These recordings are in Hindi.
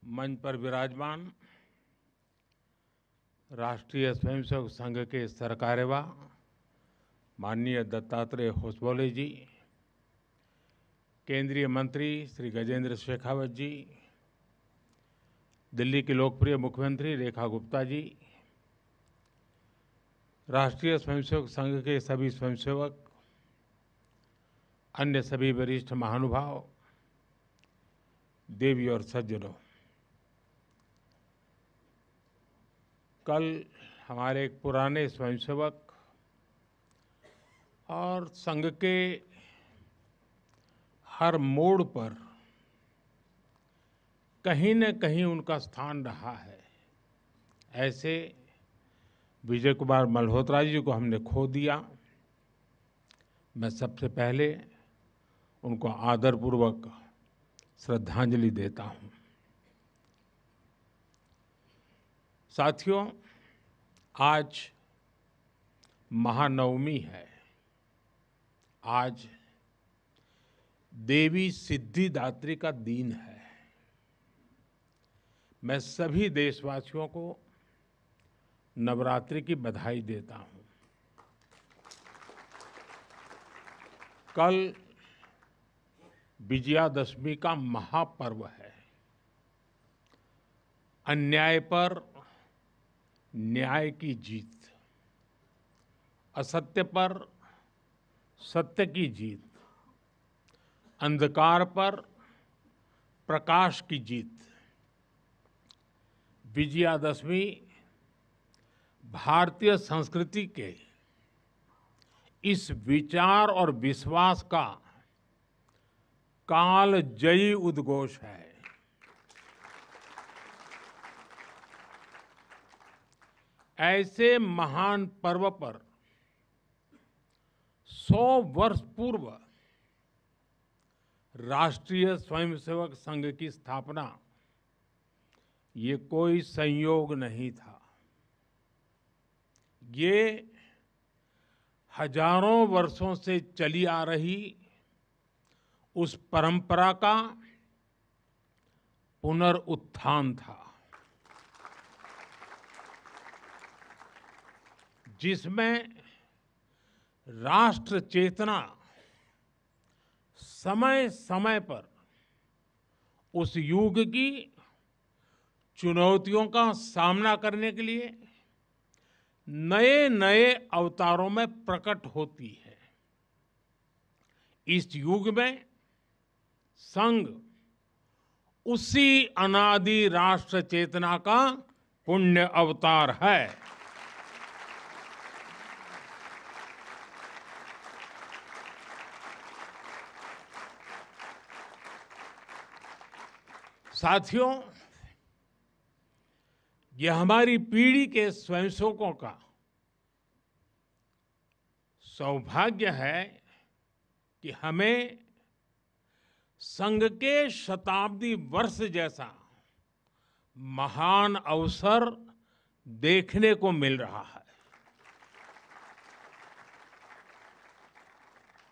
मंच पर विराजमान राष्ट्रीय स्वयंसेवक संघ के सरकार्यवा माननीय दत्तात्रेय होसबोले जी, केंद्रीय मंत्री श्री गजेंद्र शेखावत जी, दिल्ली की लोकप्रिय मुख्यमंत्री रेखा गुप्ता जी, राष्ट्रीय स्वयंसेवक संघ के सभी स्वयंसेवक, अन्य सभी वरिष्ठ महानुभाव, देवी और सज्जनों, कल हमारे एक पुराने स्वयंसेवक और संघ के हर मोड़ पर कहीं न कहीं उनका स्थान रहा है, ऐसे विजय कुमार मल्होत्रा जी को हमने खो दिया। मैं सबसे पहले उनको आदरपूर्वक श्रद्धांजलि देता हूं। साथियों, आज महानवमी है। आज देवी सिद्धिदात्री का दिन है। मैं सभी देशवासियों को नवरात्रि की बधाई देता हूं। कल विजयादशमी का महापर्व है। अन्याय पर न्याय की जीत, असत्य पर सत्य की जीत, अंधकार पर प्रकाश की जीत। विजयादशमी भारतीय संस्कृति के इस विचार और विश्वास का कालजयी उद्घोष है। ऐसे महान पर्व पर 100 वर्ष पूर्व राष्ट्रीय स्वयंसेवक संघ की स्थापना, ये कोई संयोग नहीं था। ये हजारों वर्षों से चली आ रही उस परंपरा का पुनरुत्थान था, जिसमें राष्ट्र चेतना समय समय पर उस युग की चुनौतियों का सामना करने के लिए नए नए अवतारों में प्रकट होती है। इस युग में संघ उसी अनादि राष्ट्र चेतना का पुण्य अवतार है। साथियों, यह हमारी पीढ़ी के स्वयंसेवकों का सौभाग्य है कि हमें संघ के शताब्दी वर्ष जैसा महान अवसर देखने को मिल रहा है।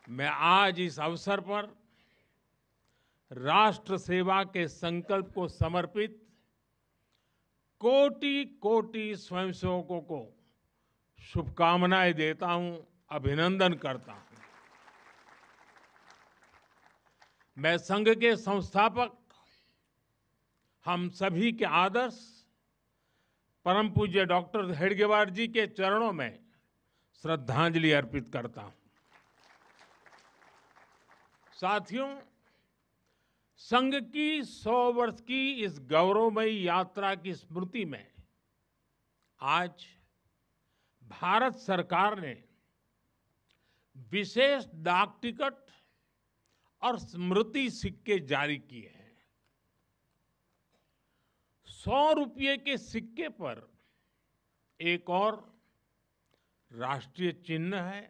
मैं आज इस अवसर पर राष्ट्र सेवा के संकल्प को समर्पित कोटि कोटि स्वयंसेवकों को शुभकामनाएं देता हूं, अभिनंदन करता हूं। मैं संघ के संस्थापक, हम सभी के आदर्श परम पूज्य डॉक्टर हेडगेवार जी के चरणों में श्रद्धांजलि अर्पित करता हूं। साथियों, संघ की 100 वर्ष की इस गौरवमयी यात्रा की स्मृति में आज भारत सरकार ने विशेष डाक टिकट और स्मृति सिक्के जारी किए हैं। 100 रुपये के सिक्के पर एक और राष्ट्रीय चिन्ह है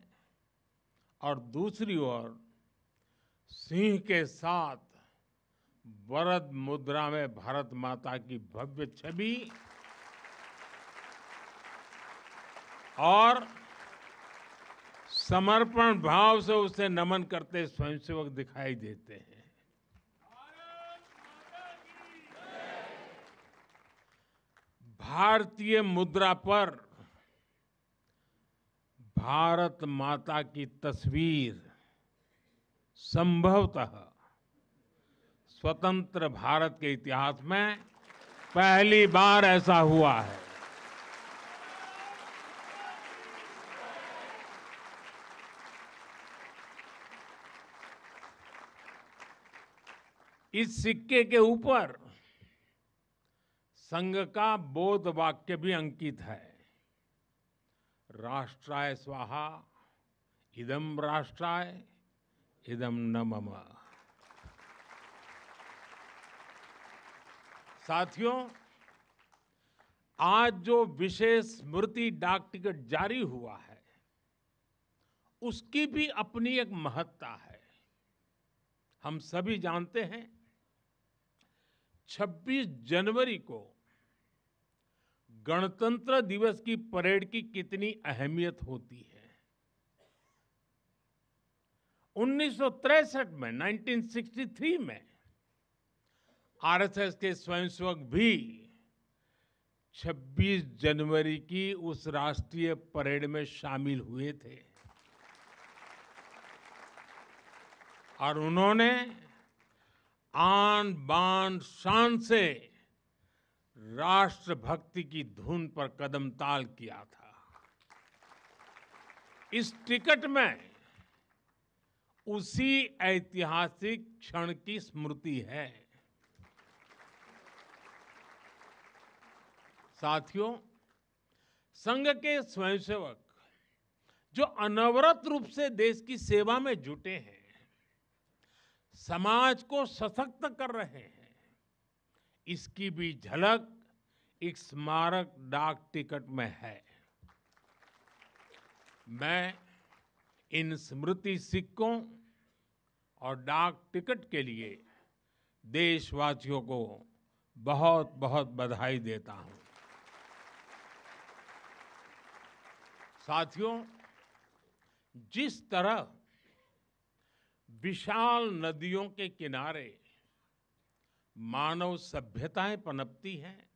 और दूसरी ओर सिंह के साथ वरद मुद्रा में भारत माता की भव्य छवि और समर्पण भाव से उसे नमन करते स्वयंसेवक दिखाई देते हैं। भारतीय मुद्रा पर भारत माता की तस्वीर संभवतः स्वतंत्र भारत के इतिहास में पहली बार ऐसा हुआ है। इस सिक्के के ऊपर संघ का बोध वाक्य भी अंकित है। राष्ट्राय स्वाहा इदं राष्ट्राय इदं न मम। साथियों, आज जो विशेष स्मृति डाक टिकट जारी हुआ है, उसकी भी अपनी एक महत्ता है। हम सभी जानते हैं 26 जनवरी को गणतंत्र दिवस की परेड की कितनी अहमियत होती है। 1963 में 1963 में आरएसएस के स्वयंसेवक भी 26 जनवरी की उस राष्ट्रीय परेड में शामिल हुए थे और उन्होंने आन बान शान से राष्ट्रभक्ति की धुन पर कदम ताल किया था। इस टिकट में उसी ऐतिहासिक क्षण की स्मृति है। साथियों, संघ के स्वयंसेवक जो अनवरत रूप से देश की सेवा में जुटे हैं, समाज को सशक्त कर रहे हैं, इसकी भी झलक एक स्मारक डाक टिकट में है। मैं इन स्मृति सिक्कों और डाक टिकट के लिए देशवासियों को बहुत बहुत बधाई देता हूं। साथियों, जिस तरह विशाल नदियों के किनारे मानव सभ्यताएं पनपती हैं,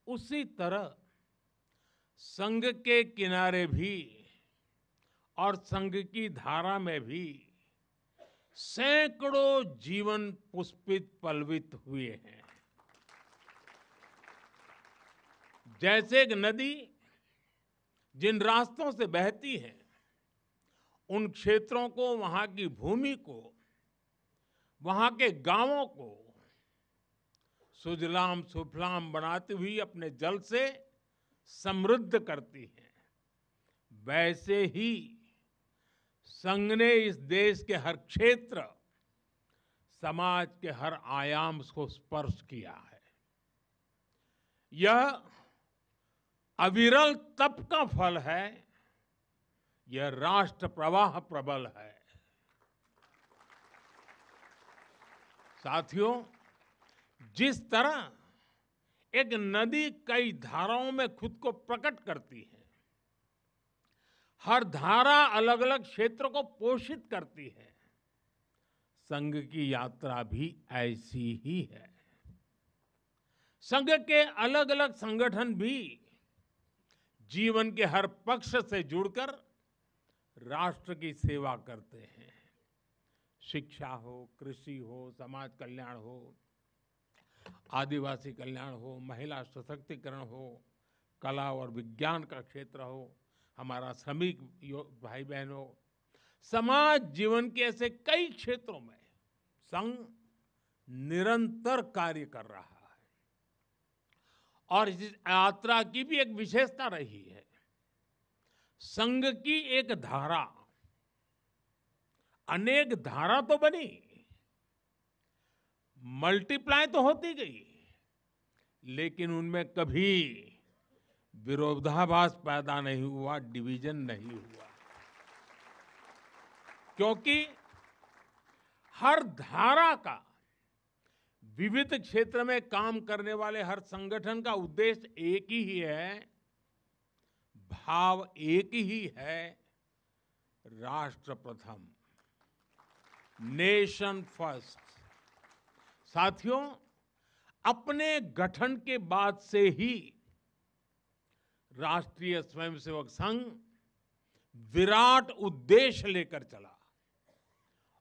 उसी तरह संघ के किनारे भी और संघ की धारा में भी सैकड़ों जीवन पुष्पित पल्वित हुए हैं। जैसे एक नदी जिन रास्तों से बहती है, उन क्षेत्रों को, वहां की भूमि को, वहां के गांवों को सुजलाम सुफलाम बनाती हुई अपने जल से समृद्ध करती है, वैसे ही संघ ने इस देश के हर क्षेत्र, समाज के हर आयाम को स्पर्श किया है। यह अविरल तप का फल है, यह राष्ट्र प्रवाह प्रबल है। साथियों, जिस तरह एक नदी कई धाराओं में खुद को प्रकट करती है, हर धारा अलग अलग क्षेत्र को पोषित करती है, संघ की यात्रा भी ऐसी ही है। संघ के अलग अलग संगठन भी जीवन के हर पक्ष से जुड़कर राष्ट्र की सेवा करते हैं। शिक्षा हो, कृषि हो, समाज कल्याण हो, आदिवासी कल्याण हो, महिला सशक्तिकरण हो, कला और विज्ञान का क्षेत्र हो, हमारा श्रमिक भाई बहन हो, समाज जीवन के ऐसे कई क्षेत्रों में संघ निरंतर कार्य कर रहा है। और इस यात्रा की भी एक विशेषता रही है। संघ की एक धारा अनेक धारा तो बनी, मल्टीप्लाई तो होती गई, लेकिन उनमें कभी विरोधाभास पैदा नहीं हुआ, डिवीजन नहीं हुआ, क्योंकि हर धारा का, विविध क्षेत्र में काम करने वाले हर संगठन का उद्देश्य एक ही है, भाव एक ही है, राष्ट्र प्रथम, नेशन फर्स्ट। साथियों, अपने गठन के बाद से ही राष्ट्रीय स्वयंसेवक संघ विराट उद्देश्य लेकर चला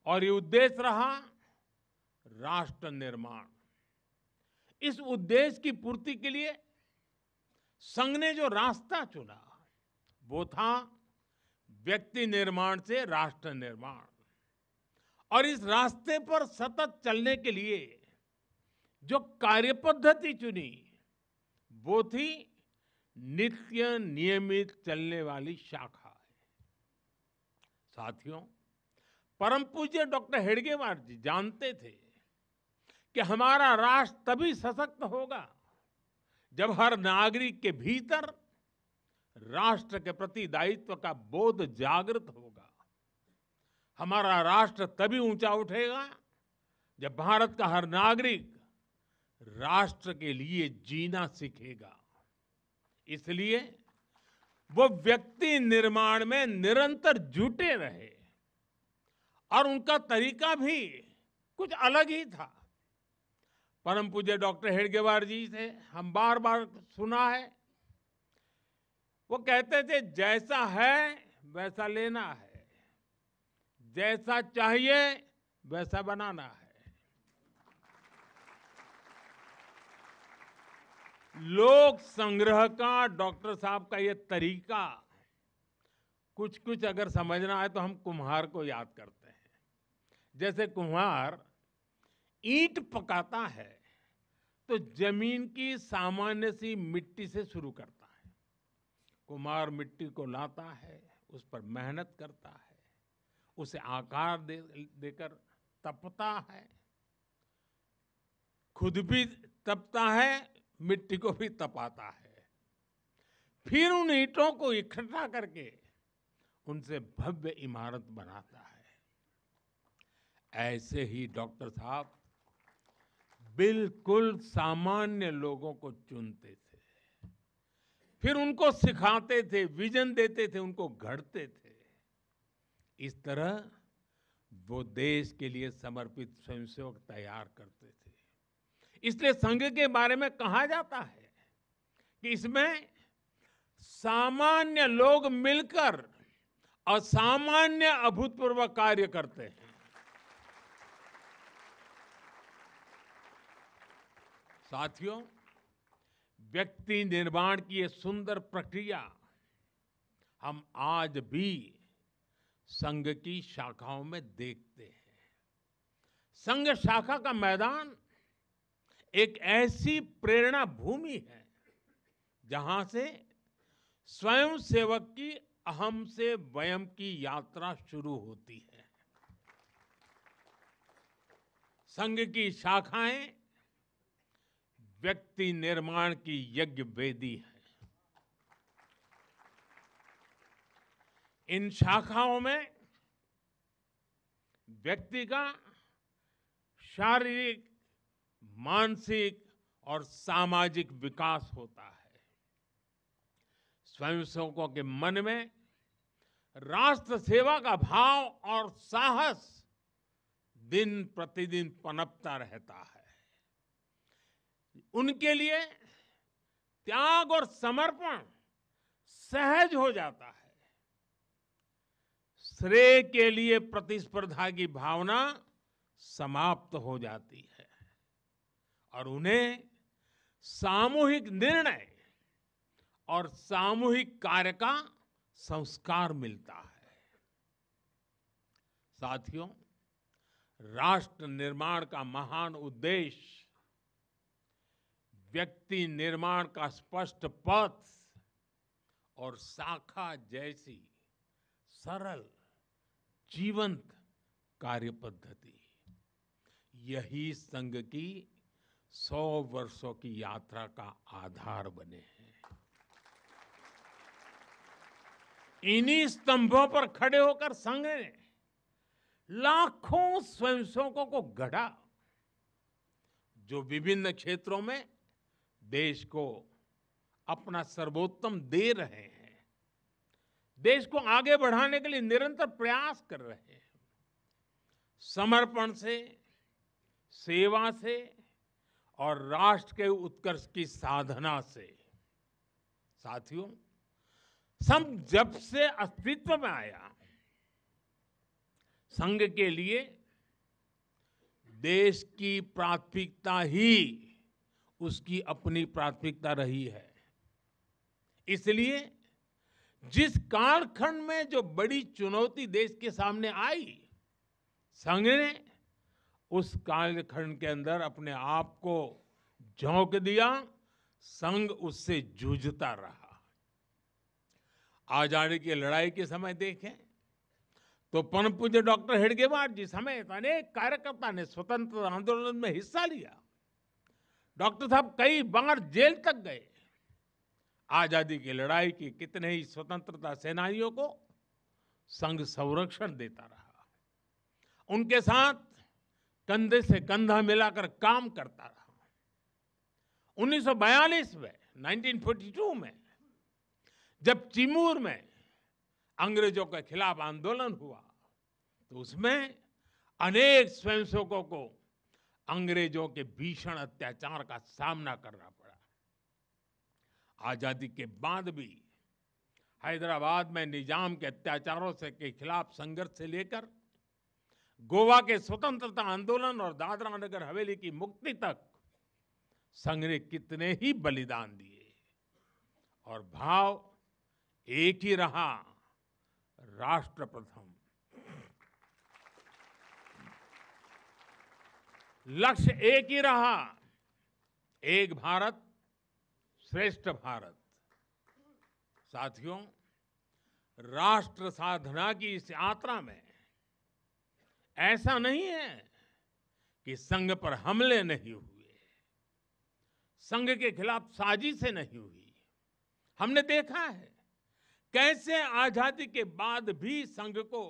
और ये उद्देश्य रहा राष्ट्र निर्माण। इस उद्देश्य की पूर्ति के लिए संघ ने जो रास्ता चुना वो था व्यक्ति निर्माण से राष्ट्र निर्माण। और इस रास्ते पर सतत चलने के लिए जो कार्यपद्धति चुनी वो थी नित्य नियमित चलने वाली शाखा। साथियों, परम पूज्य डॉक्टर हेडगेवार जी जानते थे कि हमारा राष्ट्र तभी सशक्त होगा जब हर नागरिक के भीतर राष्ट्र के प्रति दायित्व का बोध जागृत होगा। हमारा राष्ट्र तभी ऊंचा उठेगा जब भारत का हर नागरिक राष्ट्र के लिए जीना सीखेगा। इसलिए वो व्यक्ति निर्माण में निरंतर जुटे रहे और उनका तरीका भी कुछ अलग ही था। परम पूज्य डॉक्टर हेडगेवार जी से हम बार बार सुना है, वो कहते थे जैसा है वैसा लेना है, जैसा चाहिए वैसा बनाना है। लोक संग्रह का डॉक्टर साहब का ये तरीका कुछ कुछ अगर समझना है तो हम कुम्हार को याद करते हैं। जैसे कुम्हार ईंट पकाता है तो जमीन की सामान्य सी मिट्टी से शुरू करता है। कुम्हार मिट्टी को लाता है, उस पर मेहनत करता है, उसे आकार देकर तपता है, खुद भी तपता है, मिट्टी को भी तपाता है, फिर उन ईंटों को इकट्ठा करके उनसे भव्य इमारत बनाता है। ऐसे ही डॉक्टर साहब बिल्कुल सामान्य लोगों को चुनते थे, फिर उनको सिखाते थे, विजन देते थे, उनको गढ़ते थे। इस तरह वो देश के लिए समर्पित स्वयंसेवक तैयार करते थे। इसलिए संघ के बारे में कहा जाता है कि इसमें सामान्य लोग मिलकर असामान्य अभूतपूर्व कार्य करते हैं। साथियों, व्यक्ति निर्माण की ये सुंदर प्रक्रिया हम आज भी संघ की शाखाओं में देखते हैं। संघ शाखा का मैदान एक ऐसी प्रेरणा भूमि है जहां से स्वयं सेवक की अहम से वयम की यात्रा शुरू होती है। संघ की शाखाएं व्यक्ति निर्माण की यज्ञ वेदी है। इन शाखाओं में व्यक्ति का शारीरिक, मानसिक और सामाजिक विकास होता है। स्वयंसेवकों के मन में राष्ट्र सेवा का भाव और साहस दिन प्रतिदिन पनपता रहता है। उनके लिए त्याग और समर्पण सहज हो जाता है। श्रेय के लिए प्रतिस्पर्धा की भावना समाप्त हो जाती है और उन्हें सामूहिक निर्णय और सामूहिक कार्य का संस्कार मिलता है। साथियों, राष्ट्र निर्माण का महान उद्देश्य व्यक्ति निर्माण का स्पष्ट पथ और शाखा जैसी सरल जीवंत कार्य पद्धति, यही संघ की 100 वर्षों की यात्रा का आधार बने हैं। इन्हीं स्तंभों पर खड़े होकर संघ ने लाखों स्वयंसेवकों को गढ़ा, जो विभिन्न क्षेत्रों में देश को अपना सर्वोत्तम दे रहे हैं, देश को आगे बढ़ाने के लिए निरंतर प्रयास कर रहे हैं। समर्पण से, सेवा से और राष्ट्र के उत्कर्ष की साधना से साथियों, संघ जब से अस्तित्व में आया, संघ के लिए देश की प्राथमिकता ही उसकी अपनी प्राथमिकता रही है। इसलिए जिस कालखंड में जो बड़ी चुनौती देश के सामने आई, संघ ने उस कालखंड के अंदर अपने आप को झोंक दिया, संघ उससे जूझता रहा। आजादी की लड़ाई के समय देखें तो परम पूज्य डॉक्टर हेडगेवार जी समेत अनेक कार्यकर्ता ने स्वतंत्रता आंदोलन में हिस्सा लिया। डॉक्टर साहब कई बार जेल तक गए। आजादी की लड़ाई की कितने ही स्वतंत्रता सेनानियों को संघ संरक्षण देता रहा, उनके साथ कंधे से कंधा मिलाकर काम करता रहा। 1942 में 1942 में जब चिमूर में अंग्रेजों के खिलाफ आंदोलन हुआ तो उसमें अनेक स्वयंसेवकों को अंग्रेजों के भीषण अत्याचार का सामना करना पड़ा। आजादी के बाद भी हैदराबाद में निजाम के अत्याचारों के खिलाफ संघर्ष से लेकर गोवा के स्वतंत्रता आंदोलन और दादरा नगर हवेली की मुक्ति तक संघ ने कितने ही बलिदान दिए और भाव एक ही रहा, राष्ट्र प्रथम। लक्ष्य एक ही रहा, एक भारत श्रेष्ठ भारत। साथियों, राष्ट्र साधना की इस यात्रा में ऐसा नहीं है कि संघ पर हमले नहीं हुए, संघ के खिलाफ साजिशें नहीं हुई। हमने देखा है कैसे आजादी के बाद भी संघ को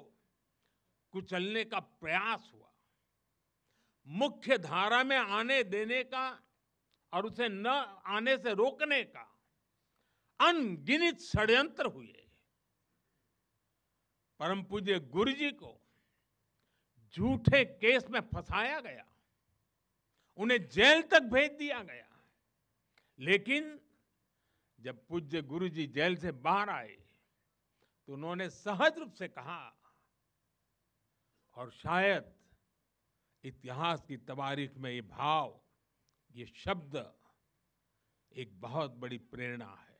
कुचलने का प्रयास हुआ, मुख्य धारा में आने देने का और उसे न आने से रोकने का अनगिनत षड्यंत्र हुए। परम पूज्य गुरु जी को झूठे केस में फंसाया गया, उन्हें जेल तक भेज दिया गया। लेकिन जब पूज्य गुरु जी जेल से बाहर आए तो उन्होंने सहज रूप से कहा, और शायद इतिहास की तवारीख में ये भाव, ये शब्द एक बहुत बड़ी प्रेरणा है।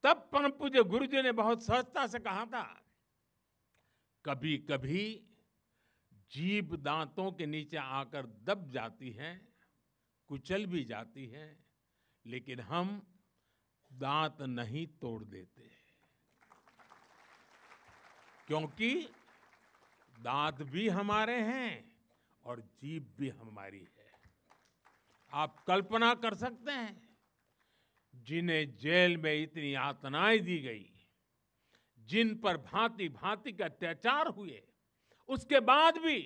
तब परम पूज्य गुरु जी ने बहुत सहजता से कहा था, कभी कभी जीभ दांतों के नीचे आकर दब जाती है, कुचल भी जाती है, लेकिन हम दांत नहीं तोड़ देते, क्योंकि दांत भी हमारे हैं और जीभ भी हमारी है। आप कल्पना कर सकते हैं, जिन्हें जेल में इतनी यातनाएं दी गई, जिन पर भांति भांति के अत्याचार हुए, उसके बाद भी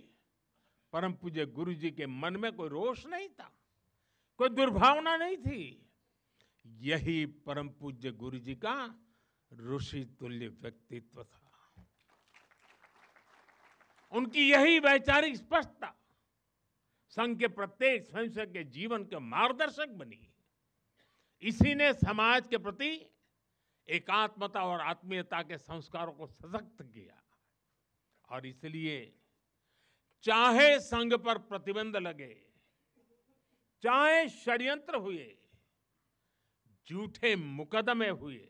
परम पूज्य गुरु जी के मन में कोई रोष नहीं था, कोई दुर्भावना नहीं थी। यही परम पूज्य गुरु जी का ऋषि तुल्य व्यक्तित्व था। उनकी यही वैचारिक स्पष्टता संघ के प्रत्येक स्वयंसेवक के जीवन के मार्गदर्शक बनी। इसी ने समाज के प्रति एकात्मता और आत्मीयता के संस्कारों को सशक्त किया। और इसलिए चाहे संघ पर प्रतिबंध लगे, चाहे षड्यंत्र हुए, झूठे मुकदमे हुए,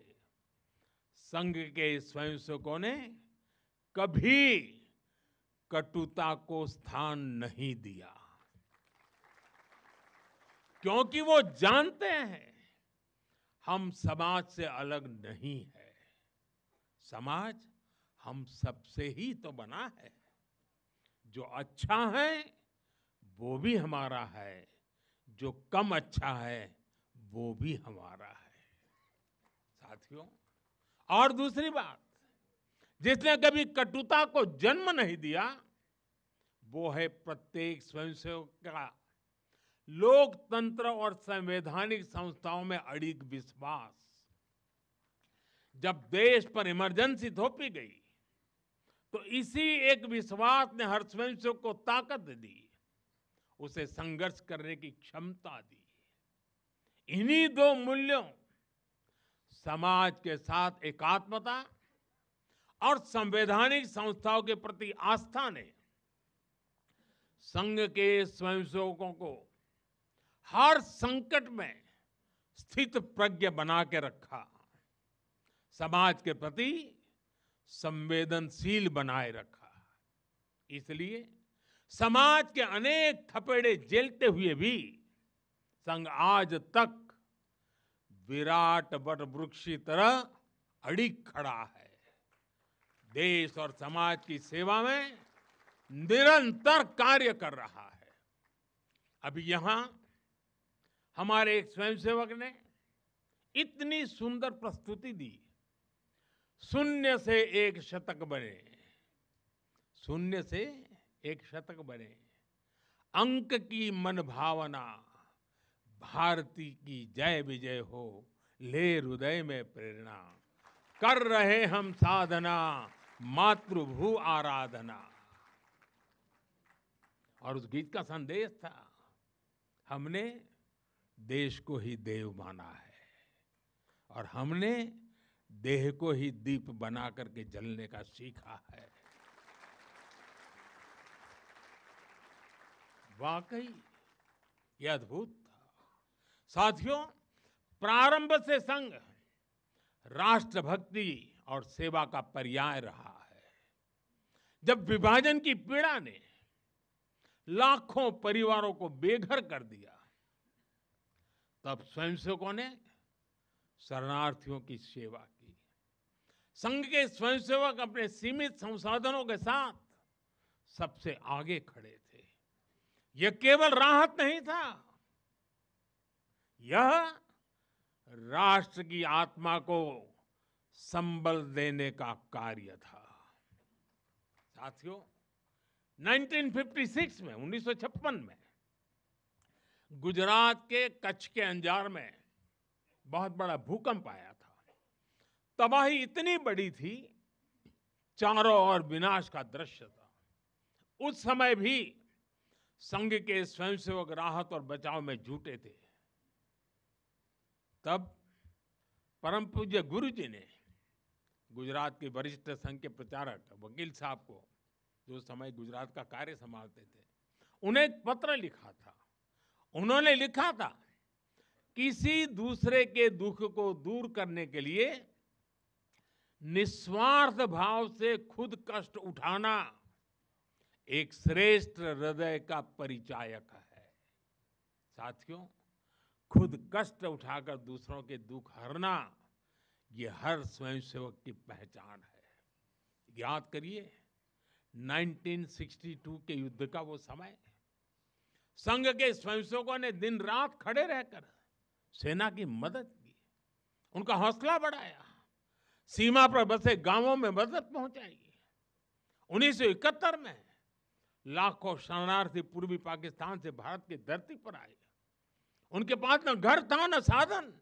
संघ के स्वयंसेवकों ने कभी कटुता को स्थान नहीं दिया, क्योंकि वो जानते हैं हम समाज से अलग नहीं है। समाज हम सबसे ही तो बना है। जो अच्छा है वो भी हमारा है, जो कम अच्छा है वो भी हमारा है। साथियों, और दूसरी बात, जिसने कभी कटुता को जन्म नहीं दिया, वो है प्रत्येक स्वयंसेवक का लोकतंत्र और संवैधानिक संस्थाओं में अडिग विश्वास। जब देश पर इमरजेंसी थोपी गई तो इसी एक विश्वास ने हर स्वयंसेवक को ताकत दी, उसे संघर्ष करने की क्षमता दी। इन्हीं दो मूल्यों समाज के साथ एकात्मता और संवैधानिक संस्थाओं के प्रति आस्था ने संघ के स्वयंसेवकों को हर संकट में स्थित प्रज्ञ बना के रखा, समाज के प्रति संवेदनशील बनाए रखा। इसलिए समाज के अनेक थपेड़े झेलते हुए भी संघ आज तक विराट वट वृक्ष की तरह अडिग खड़ा है। देश और समाज की सेवा में निरंतर कार्य कर रहा है। अभी यहां हमारे एक स्वयंसेवक ने इतनी सुंदर प्रस्तुति दी, शून्य से एक शतक बने, शून्य से एक शतक बने, अंक की मन भावना, भारती की जय विजय हो, ले हृदय में प्रेरणा, कर रहे हम साधना, मातृभू आराधना। और उस गीत का संदेश था, हमने देश को ही देव माना है और हमने देह को ही दीप बना करके जलने का सीखा है। वाकई यह अद्भुत था। साथियों, प्रारंभ से संघ राष्ट्रभक्ति और सेवा का पर्याय रहा है। जब विभाजन की पीड़ा ने लाखों परिवारों को बेघर कर दिया, तब स्वयंसेवकों ने शरणार्थियों की सेवा की। संघ के स्वयंसेवक अपने सीमित संसाधनों के साथ सबसे आगे खड़े थे। यह केवल राहत नहीं था, यह राष्ट्र की आत्मा को संबल देने का कार्य था। साथियों, 1956 में 1956 में गुजरात के कच्छ के अंजार में बहुत बड़ा भूकंप आया था। तबाही इतनी बड़ी थी, चारों ओर विनाश का दृश्य था। उस समय भी संघ के स्वयंसेवक राहत और बचाव में जुटे थे। तब परम पूज्य गुरु जी ने गुजरात के वरिष्ठ संघ के प्रचारक वकील साहब को, जो समय गुजरात का कार्य संभालते थे, उन्हें एक पत्र लिखा था। उन्होंने लिखा था, किसी दूसरे के दुख को दूर करने के लिए निस्वार्थ भाव से खुद कष्ट उठाना एक श्रेष्ठ हृदय का परिचायक है। साथियों, खुद कष्ट उठाकर दूसरों के दुख हरना, ये हर स्वयंसेवक की पहचान है। याद करिए 1962 के युद्ध का वो समय, संघ के स्वयंसेवकों ने दिन रात खड़े रहकर सेना की मदद की, उनका हौसला बढ़ाया, सीमा पर बसे गांवों में मदद पहुंचाई। 1971 में लाखों शरणार्थी पूर्वी पाकिस्तान से भारत की धरती पर आए। उनके पास न घर था न साधन।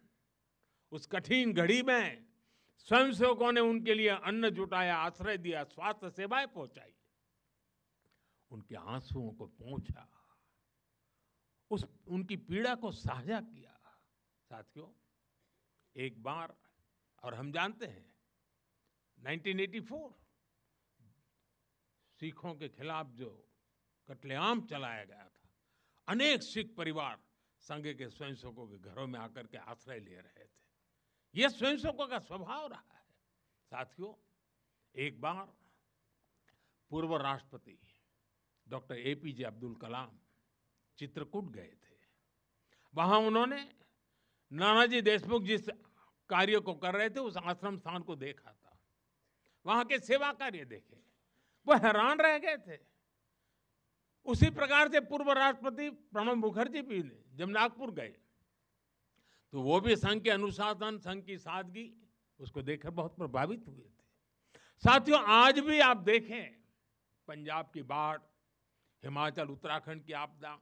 उस कठिन घड़ी में स्वयंसेवकों ने उनके लिए अन्न जुटाया, आश्रय दिया, स्वास्थ्य सेवाएं पहुंचाई, उनके आंसुओं को पोंछा, उनकी पीड़ा को साझा किया। साथियों, एक बार, और हम जानते हैं 1984 सिखों के खिलाफ जो कत्लेआम चलाया गया था, अनेक सिख परिवार संघ के स्वयंसेवकों के घरों में आकर के आश्रय ले रहे थे। यह स्वयंसेवकों का स्वभाव रहा है। साथियों, एक बार पूर्व राष्ट्रपति डॉक्टर एपीजे अब्दुल कलाम चित्रकूट गए थे। वहां उन्होंने नानाजी देशमुख जिस कार्य को कर रहे थे, उस आश्रम स्थान को देखा था, वहां के सेवा कार्य देखे, वो हैरान रह गए थे। उसी प्रकार से पूर्व राष्ट्रपति प्रणब मुखर्जी भी जब नागपुर गए, तो वो भी संघ के अनुशासन, संघ की सादगी, उसको देखकर बहुत प्रभावित हुए थे। साथियों, आज भी आप देखें, पंजाब की बाढ़, हिमाचल उत्तराखंड की आपदा,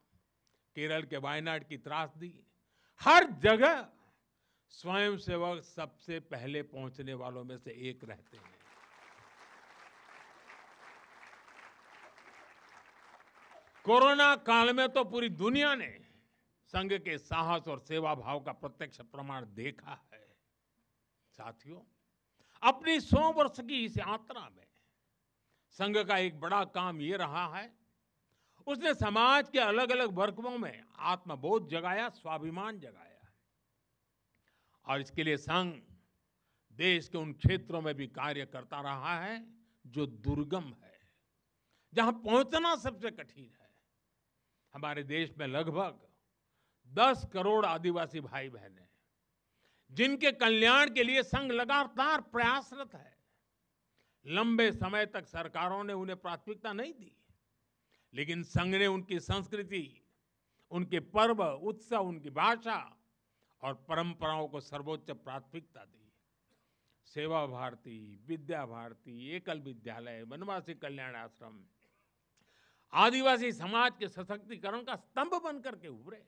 केरल के वायनाड की त्रासदी, हर जगह स्वयंसेवक सबसे पहले पहुंचने वालों में से एक रहते हैं। कोरोना काल में तो पूरी दुनिया ने संघ के साहस और सेवा भाव का प्रत्यक्ष प्रमाण देखा है। साथियों, अपनी 100 वर्ष की इस यात्रा में संघ का एक बड़ा काम ये रहा है, उसने समाज के अलग अलग वर्गों में आत्मबोध जगाया, स्वाभिमान जगाया। और इसके लिए संघ देश के उन क्षेत्रों में भी कार्य करता रहा है जो दुर्गम है, जहां पहुंचना सबसे कठिन है। हमारे देश में लगभग 10 करोड़ आदिवासी भाई बहन हैं, जिनके कल्याण के लिए संघ लगातार प्रयासरत है। लंबे समय तक सरकारों ने उन्हें प्राथमिकता नहीं दी, लेकिन संघ ने उनकी संस्कृति, उनके पर्व, उत्सव, उनकी भाषा और परंपराओं को सर्वोच्च प्राथमिकता दी। सेवा भारती, विद्या भारती, एकल विद्यालय, वनवासी कल्याण आश्रम आदिवासी समाज के सशक्तिकरण का स्तंभ बनकर के उभरे।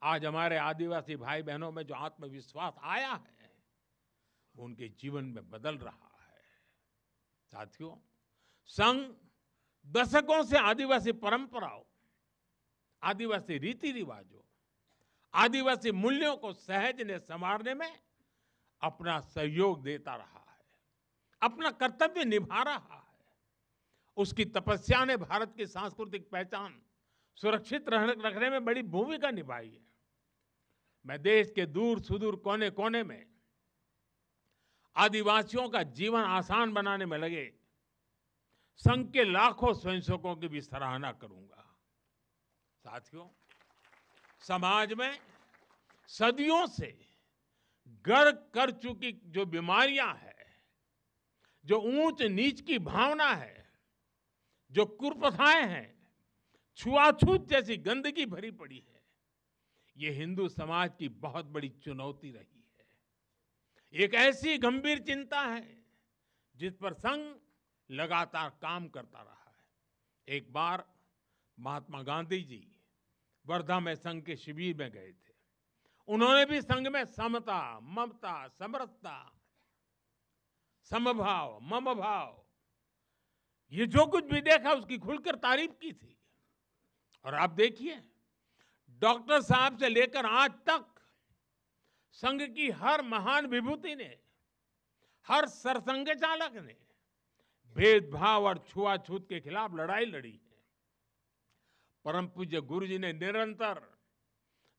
आज हमारे आदिवासी भाई बहनों में जो आत्मविश्वास आया है, वो उनके जीवन में बदल रहा है। साथियों, संघ दशकों से आदिवासी परंपराओं, आदिवासी रीति रिवाजों, आदिवासी मूल्यों को सहजने संवारने में अपना सहयोग देता रहा है, अपना कर्तव्य निभा रहा है। उसकी तपस्या ने भारत की सांस्कृतिक पहचान सुरक्षित रखने में बड़ी भूमिका निभाई है। मैं देश के दूर सुदूर कोने कोने में आदिवासियों का जीवन आसान बनाने में लगे संघ के लाखों स्वयंसेवकों की भी सराहना करूंगा। साथियों, समाज में सदियों से घर कर चुकी जो बीमारियां हैं, जो ऊंच नीच की भावना है, जो कुप्रथाएं हैं, छुआछूत जैसी गंदगी भरी पड़ी है, ये हिंदू समाज की बहुत बड़ी चुनौती रही है। एक ऐसी गंभीर चिंता है जिस पर संघ लगातार काम करता रहा है। एक बार महात्मा गांधी जी वर्धा में संघ के शिविर में गए थे। उन्होंने भी संघ में समता, ममता, समरसता, समभाव, मम भाव, ये जो कुछ भी देखा उसकी खुलकर तारीफ की थी। और आप देखिए, डॉक्टर साहब से लेकर आज तक संघ की हर महान विभूति ने, हर सरसंघ चालक ने भेदभाव और छुआछूत के खिलाफ लड़ाई लड़ी है। परम पूज्य गुरु जी ने निरंतर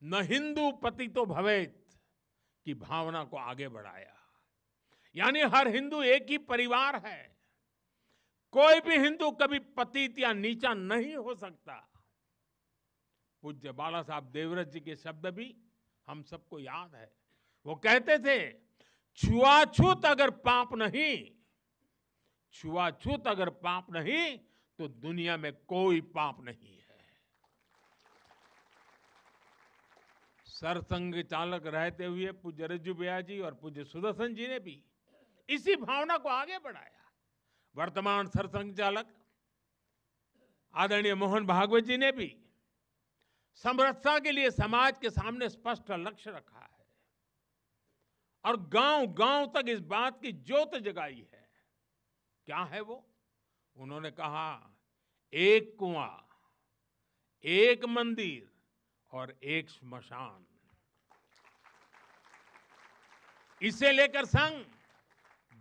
न हिंदू पतितो भवेत की भावना को आगे बढ़ाया। यानी हर हिंदू एक ही परिवार है, कोई भी हिंदू कभी पतित या नीचा नहीं हो सकता। पूज्य बाला साहब देवव्रत जी के शब्द भी हम सबको याद है। वो कहते थे, छुआछूत अगर पाप नहीं, छुआछूत अगर पाप नहीं तो दुनिया में कोई पाप नहीं है। सरसंघ चालक रहते हुए पूज्य रज्जू भैया जी और पूज्य सुदर्शन जी ने भी इसी भावना को आगे बढ़ाया। वर्तमान सरसंघ चालक आदरणीय मोहन भागवत जी ने भी समरसता के लिए समाज के सामने स्पष्ट लक्ष्य रखा है और गांव गांव तक इस बात की ज्योत जगाई है। क्या है वो? उन्होंने कहा, एक कुआं, एक मंदिर और एक श्मशान। इसे लेकर संघ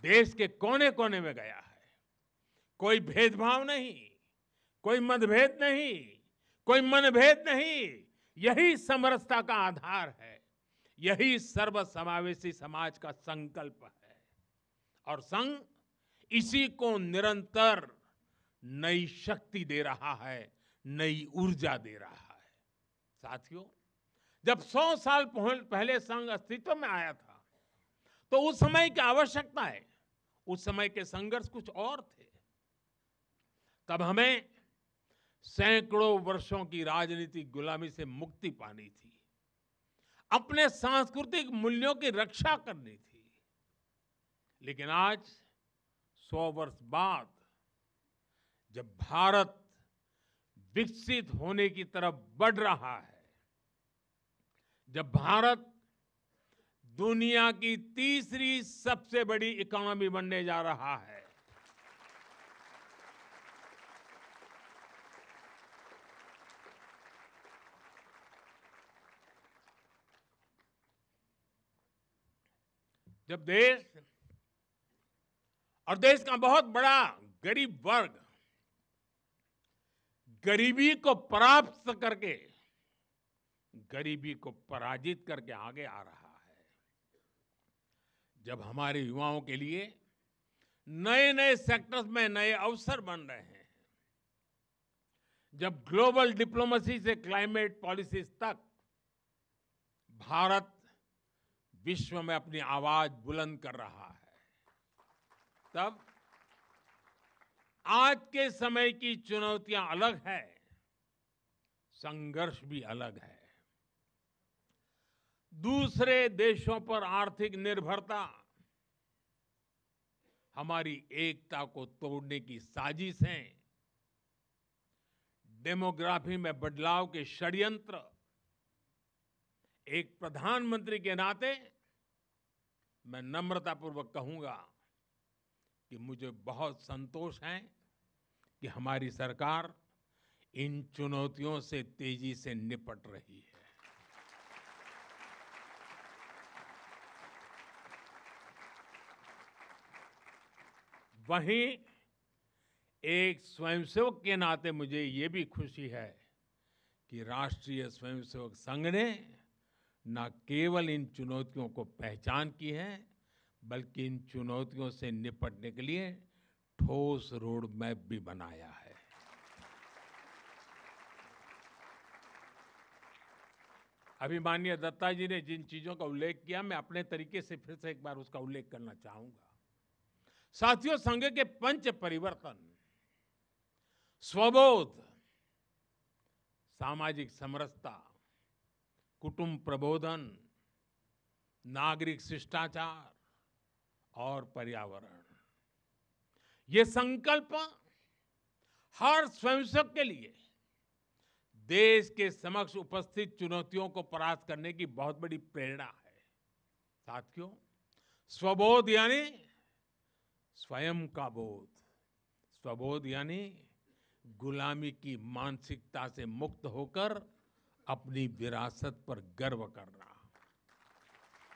देश के कोने कोने में गया है। कोई भेदभाव नहीं, कोई मतभेद नहीं, कोई मनभेद नहीं। यही समरसता का आधार है, यही सर्वसमावेशी समाज का संकल्प है। और संघ इसी को निरंतर नई शक्ति दे रहा है, नई ऊर्जा दे रहा है। साथियों, जब 100 साल पहले संघ अस्तित्व में आया था, तो उस समय की आवश्यकताएं, उस समय के संघर्ष कुछ और थे। तब हमें सैकड़ों वर्षों की राजनीतिक गुलामी से मुक्ति पानी थी, अपने सांस्कृतिक मूल्यों की रक्षा करनी थी। लेकिन आज 100 वर्ष बाद जब भारत विकसित होने की तरफ बढ़ रहा है, जब भारत दुनिया की तीसरी सबसे बड़ी इकोनॉमी बनने जा रहा है, जब देश और देश का बहुत बड़ा गरीब वर्ग गरीबी को परास्त करके गरीबी को पराजित करके आगे आ रहा है, जब हमारे युवाओं के लिए नए नए सेक्टर्स में नए अवसर बन रहे हैं, जब ग्लोबल डिप्लोमेसी से क्लाइमेट पॉलिसीज तक भारत विश्व में अपनी आवाज बुलंद कर रहा है, तब आज के समय की चुनौतियां अलग है, संघर्ष भी अलग है। दूसरे देशों पर आर्थिक निर्भरता हमारी एकता को तोड़ने की साजिश है। डेमोग्राफी में बदलाव के षड्यंत्र। एक प्रधानमंत्री के नाते मैं नम्रतापूर्वक कहूंगा कि मुझे बहुत संतोष है कि हमारी सरकार इन चुनौतियों से तेजी से निपट रही है। वहीं एक स्वयंसेवक के नाते मुझे ये भी खुशी है कि राष्ट्रीय स्वयंसेवक संघ ने न केवल इन चुनौतियों को पहचान की है, बल्कि इन चुनौतियों से निपटने के लिए ठोस रोड मैप भी बनाया है। अभी माननीय दत्ता जी ने जिन चीजों का उल्लेख किया, मैं अपने तरीके से फिर से एक बार उसका उल्लेख करना चाहूंगा। साथियों, संघ के पंच परिवर्तन, स्वबोध, सामाजिक समरसता, कुटुंब प्रबोधन, नागरिक शिष्टाचार और पर्यावरण, ये संकल्प हर स्वयंसेवक के लिए देश के समक्ष उपस्थित चुनौतियों को परास्त करने की बहुत बड़ी प्रेरणा है। साथियों, स्वबोध यानी स्वयं का बोध, स्वबोध यानी गुलामी की मानसिकता से मुक्त होकर अपनी विरासत पर गर्व करना,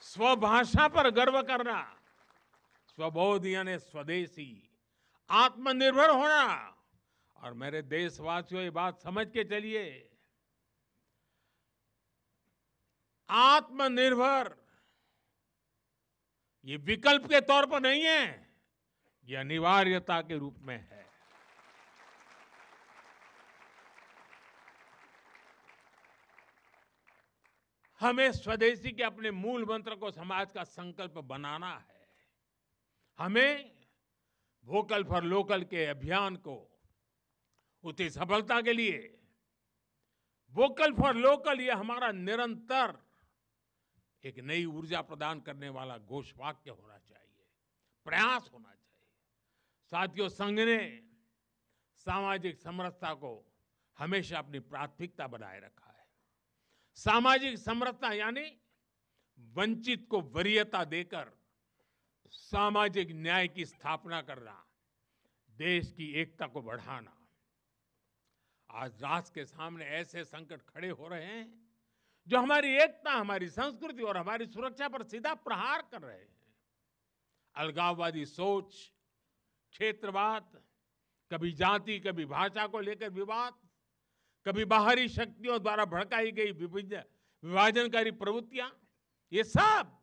स्वभाषा पर गर्व करना। स्वबोध यानी स्वदेशी, आत्मनिर्भर होना। और मेरे देशवासियों, ये बात समझ के चलिए, आत्मनिर्भर ये विकल्प के तौर पर नहीं है, ये अनिवार्यता के रूप में है। हमें स्वदेशी के अपने मूल मंत्र को समाज का संकल्प बनाना है। हमें वोकल फॉर लोकल के अभियान को उसकी सफलता के लिए वोकल फॉर लोकल ये हमारा निरंतर एक नई ऊर्जा प्रदान करने वाला घोषवाक्य होना चाहिए, प्रयास होना चाहिए। साथियों, संघ ने सामाजिक समरसता को हमेशा अपनी प्राथमिकता बनाए रखा है। सामाजिक समरसता यानी वंचित को वरीयता देकर सामाजिक न्याय की स्थापना करना, देश की एकता को बढ़ाना। आज राष्ट्र के सामने ऐसे संकट खड़े हो रहे हैं जो हमारी एकता, हमारी संस्कृति और हमारी सुरक्षा पर सीधा प्रहार कर रहे हैं। अलगाववादी सोच, क्षेत्रवाद, कभी जाति, कभी भाषा को लेकर विवाद, कभी बाहरी शक्तियों द्वारा भड़काई गई विभाजनकारी प्रवृत्तियां, ये सब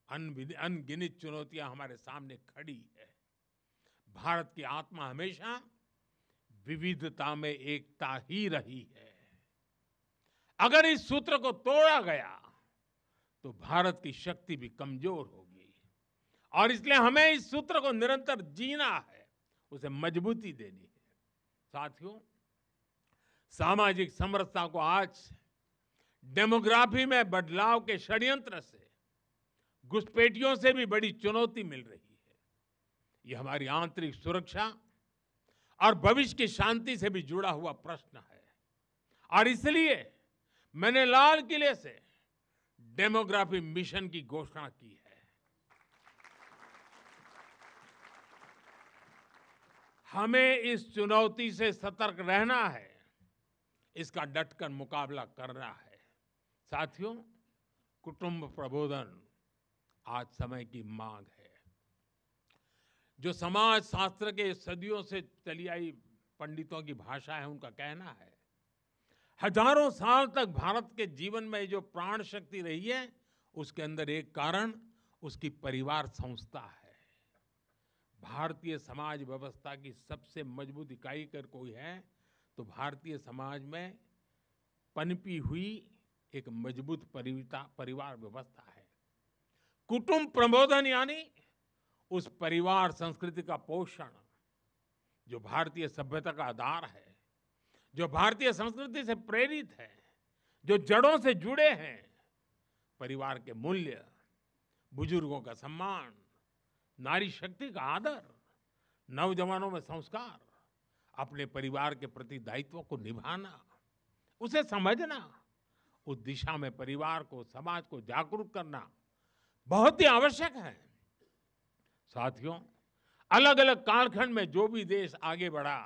अनगिनत चुनौतियां हमारे सामने खड़ी है। भारत की आत्मा हमेशा विविधता में एकता ही रही है। अगर इस सूत्र को तोड़ा गया तो भारत की शक्ति भी कमजोर होगी, और इसलिए हमें इस सूत्र को निरंतर जीना है, उसे मजबूती देनी है। साथियों, सामाजिक समरसता को आज डेमोग्राफी में बदलाव के षड्यंत्र से, घुसपैठियों से भी बड़ी चुनौती मिल रही है। यह हमारी आंतरिक सुरक्षा और भविष्य की शांति से भी जुड़ा हुआ प्रश्न है, और इसलिए मैंने लाल किले से डेमोग्राफी मिशन की घोषणा की है। हमें इस चुनौती से सतर्क रहना है, इसका डटकर मुकाबला करना है। साथियों, कुटुंब प्रबोधन, आज समय की मांग है। जो समाज शास्त्र के सदियों से चली आई पंडितों की भाषा है, उनका कहना है, हजारों साल तक भारत के जीवन में जो प्राण शक्ति रही है, उसके अंदर एक कारण उसकी परिवार संस्था है। भारतीय समाज व्यवस्था की सबसे मजबूत इकाई अगर कोई है तो भारतीय समाज में पनपी हुई एक मजबूत परिवार व्यवस्था है। कुटुंब प्रबोधन यानी उस परिवार संस्कृति का पोषण जो भारतीय सभ्यता का आधार है, जो भारतीय संस्कृति से प्रेरित है, जो जड़ों से जुड़े हैं। परिवार के मूल्य, बुजुर्गों का सम्मान, नारी शक्ति का आदर, नौजवानों में संस्कार, अपने परिवार के प्रति दायित्व को निभाना, उसे समझना, उस दिशा में परिवार को, समाज को जागरूक करना बहुत ही आवश्यक है। साथियों, अलग अलग कालखंड में जो भी देश आगे बढ़ा,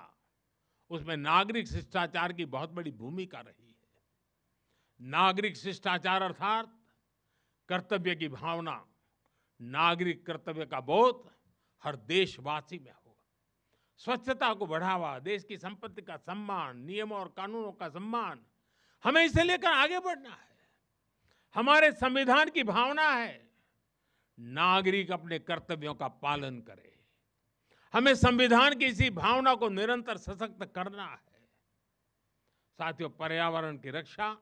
उसमें नागरिक शिष्टाचार की बहुत बड़ी भूमिका रही है। नागरिक शिष्टाचार अर्थात कर्तव्य की भावना, नागरिक कर्तव्य का बोध हर देशवासी में हो। स्वच्छता को बढ़ावा, देश की संपत्ति का सम्मान, नियमों और कानूनों का सम्मान, हमें इसे लेकर आगे बढ़ना है। हमारे संविधान की भावना है नागरिक अपने कर्तव्यों का पालन करे। हमें संविधान की इसी भावना को निरंतर सशक्त करना है। साथियों, पर्यावरण की रक्षा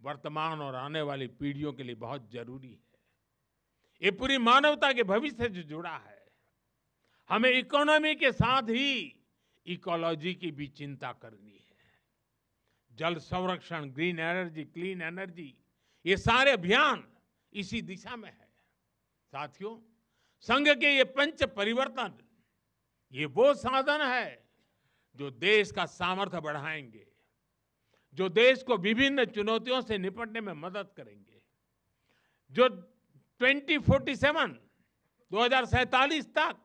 वर्तमान और आने वाली पीढ़ियों के लिए बहुत जरूरी है। ये पूरी मानवता के भविष्य से जुड़ा है। हमें इकोनॉमी के साथ ही इकोलॉजी की भी चिंता करनी है। जल संरक्षण, ग्रीन एनर्जी, क्लीन एनर्जी, ये सारे अभियान इसी दिशा में है। साथियों, संघ के ये पंच परिवर्तन, ये वो साधन है जो देश का सामर्थ्य बढ़ाएंगे, जो देश को विभिन्न चुनौतियों से निपटने में मदद करेंगे, जो 2047 तक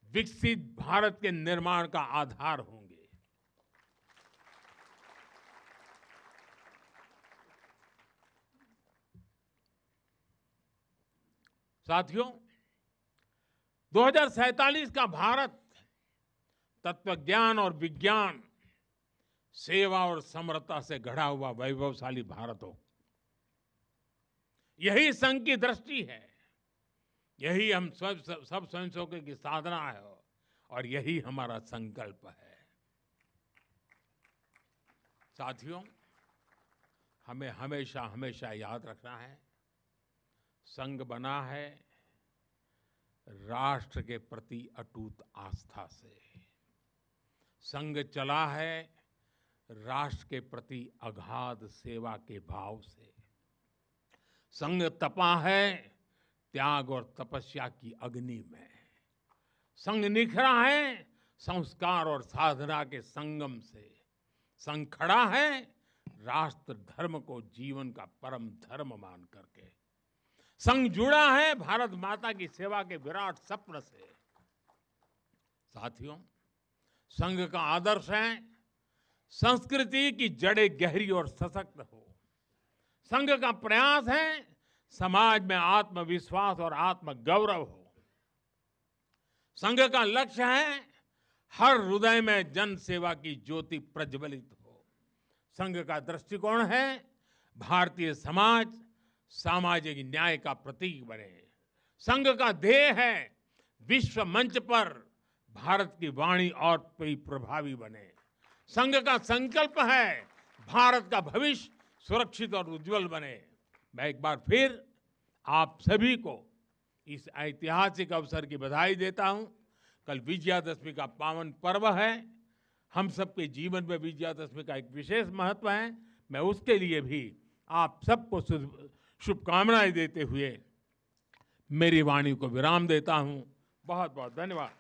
विकसित भारत के निर्माण का आधार होंगे। साथियों, 2047 का भारत तत्वज्ञान और विज्ञान, सेवा और समरसता से गढ़ा हुआ वैभवशाली भारत हो। यही संघ की दृष्टि है, यही हम सब स्वयंसेवकों की साधना है और यही हमारा संकल्प है। साथियों, हमें हमेशा हमेशा याद रखना है, संघ बना है राष्ट्र के प्रति अटूट आस्था से। संघ चला है राष्ट्र के प्रति अगाध सेवा के भाव से। संघ तपा है त्याग और तपस्या की अग्नि में। संघ निखरा है संस्कार और साधना के संगम से। संघ खड़ा है राष्ट्र धर्म को जीवन का परम धर्म मान करके। संघ जुड़ा है भारत माता की सेवा के विराट स्वप्न से। साथियों, संघ का आदर्श है संस्कृति की जड़ें गहरी और सशक्त हो। संघ का प्रयास है समाज में आत्मविश्वास और आत्मगौरव हो। संघ का लक्ष्य है हर हृदय में जन सेवा की ज्योति प्रज्वलित हो। संघ का दृष्टिकोण है भारतीय समाज सामाजिक न्याय का प्रतीक बने। संघ का ध्येय है विश्व मंच पर भारत की वाणी और भी प्रभावी बने। संघ का संकल्प है भारत का भविष्य सुरक्षित और उज्जवल बने। मैं एक बार फिर आप सभी को इस ऐतिहासिक अवसर की बधाई देता हूं। कल विजयादशमी का पावन पर्व है। हम सबके जीवन में विजयादशमी का एक विशेष महत्व है। मैं उसके लिए भी आप सबको शुभकामनाएं देते हुए मेरी वाणी को विराम देता हूं। बहुत बहुत धन्यवाद।